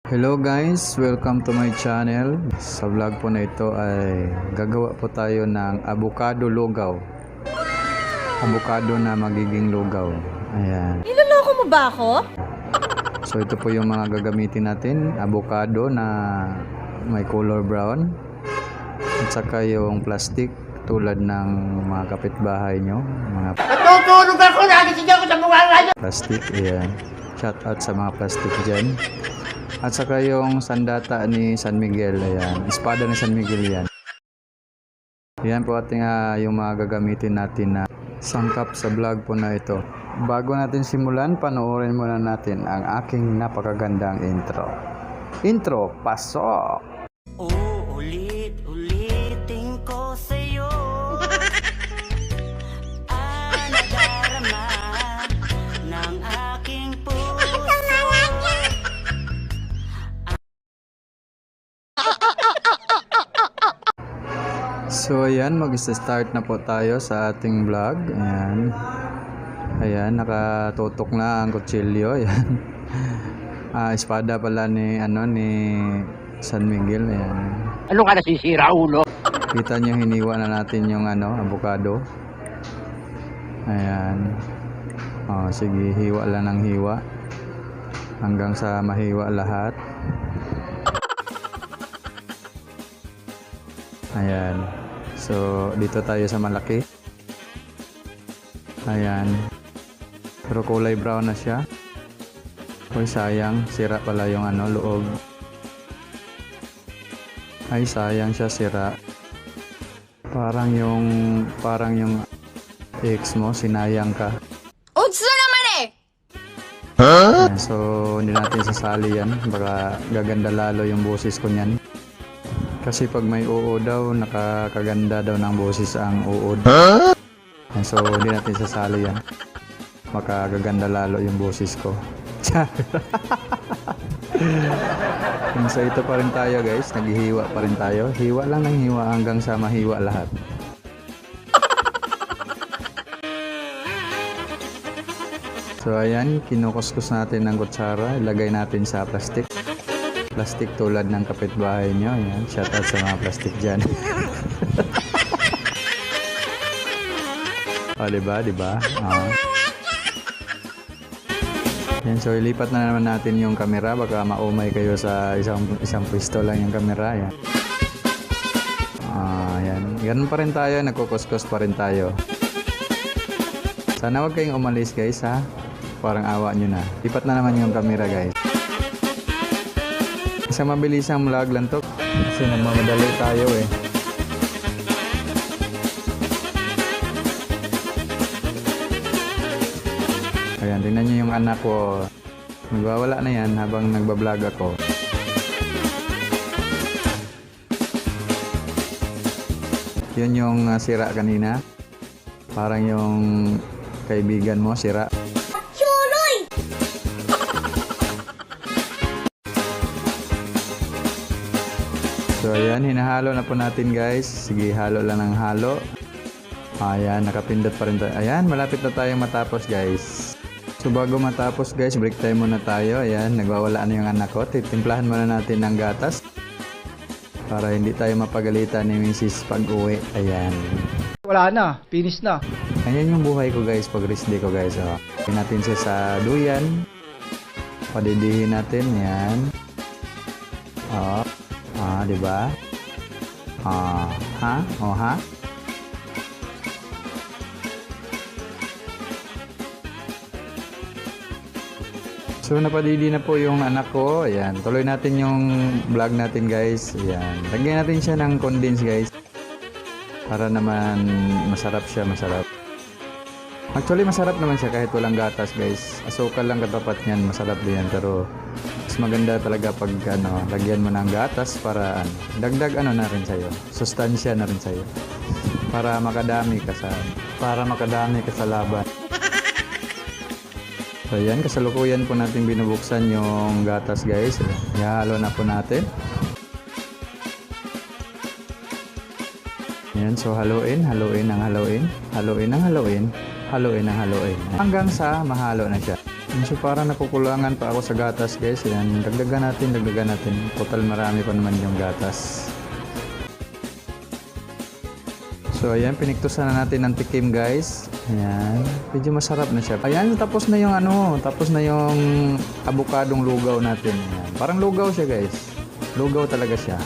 Hello guys, welcome to my channel. Sa vlog po na ito ay gagawa po tayo ng avocado lugaw. Avocado na magiging lugaw. Ayan. Niloloko mo ba ako? So ito po yung mga gagamitin natin. Avocado na may color brown. At saka yung plastic tulad ng mga kapitbahay nyo. Mga Natutulog ako, nagising ako sa bunga nyo. plastic, ayan. Shout out sa mga plastic dyan. At saka yung sandata ni San Miguel, ayan. Espada ni San Miguel yan. Yan po ating yung mga gagamitin natin na sangkap sa vlog po na ito. Bago natin simulan, panoorin muna natin ang aking napakagandang intro. Intro, pasok! Ulit-ulitin ko sa'yo ang nadarama ng aking puso. So ayan, mag-start na po tayo sa ating vlog. Ayan. Ayan, nakatutok na ang kutsilyo. Ayan. Espada pala ni San Miguel. Ayan. Ano ka nasisira, ulo? Kita niyo, hiniwa na natin yung avocado. Ayan. Sige, hiwa lang ng hiwa hanggang sa mahiwa lahat. Ayan. So, dito tayo sa malaki. Ayan. Pero kulay brown na siya. Uy, sayang. Sira pala yung loob. Ay, sayang siya, sira. Parang yung ex mo, sinayang ka. Odds na naman eh! Ayan, so, hindi natin sasali yan. Baka gaganda lalo yung boses ko niyan. Kasi pag may oo daw, nakakaganda daw ng boses ang uod. And so, hindi natin sasali yan. Makagaganda lalo yung boses ko. And so, ito pa rin tayo guys. Naghihiwa pa rin tayo. Hiwa lang ng hiwa hanggang sa mahiwa lahat. So, ayan. Kinukuskus natin ng kutsara. Ilagay natin sa plastic. Plastic tulad ng kapitbahay nyo. Ayan, shout out sa mga plastic dyan. Diba? Ayan, so ilipat na naman natin yung camera. Baka maumay kayo sa isang pwesto lang yung camera. Ayan. Ayan. Ganun pa rin tayo. Nagkukuskus pa rin tayo. Sana wag kayong umalis guys ha. Parang awa nyo na. Lipat na naman yung camera guys. Sa mabilisang vlog lang to kasi nagmamadali tayo eh. Ayan, tingnan nyo yung anak ko. Nagwawala na yan habang nagbablog ako. Yun yung sira kanina. Parang yung kaibigan mo sira. So ayan, hinahalo na po natin guys. Sige, halo lang ng halo. Ayan, nakapindot pa rin tayo. Ayan, malapit na tayong matapos guys. So bago matapos guys, break time muna tayo. Ayan, nagwawala na yung anak ko. Titimplahan muna natin ng gatas para hindi tayo mapagalitan ni Mrs. pag-uwi. Ayan. Wala na, finish na. Ayan yung buhay ko guys, pag rest day ko guys. Pagin natin siya sa duyan. Padidihin natin, yan. Diba? Ha? So, napadidi na po yung anak ko. Ayan. Tuloy natin yung vlog natin, guys. Ayan. Lagyan natin siya ng condense, guys. Para naman masarap siya, masarap. Actually, masarap naman siya kahit walang gatas, guys. Asukal lang katapat niyan. Masarap din yan. Pero, mas maganda talaga pag lagyan mo ng gatas para dagdag na rin sa'yo. Sustansya na rin sa'yo. Para makadami ka sa laban. So yan, kasalukuyan po natin binubuksan yung gatas guys. Ihalo na po natin. Yan, so haluin ng haluin. Haluin ng haluin. Haluin ng haluin. Hanggang sa mahalo na siya. So parang nakukulangan pa ako sa gatas guys. Ayan, dagdagan natin. Total marami pa naman yung gatas. So ayan, piniktusan na natin ng tikim guys. Ayan, medyo masarap na siya. Ayan, tapos na yung abukadong lugaw natin. Ayan, parang lugaw siya guys. Lugaw talaga siya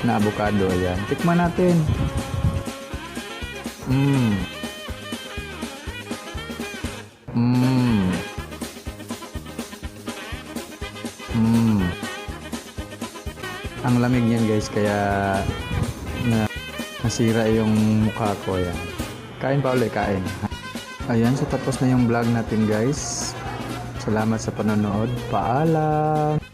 na abukado. Ayan, tikman natin. Ang lamig niyan guys, kaya nasira yung mukha ko. Ayan. Kain pa ulit, kain. Ayan, so tapos na yung vlog natin guys. Salamat sa panonood. Paalam!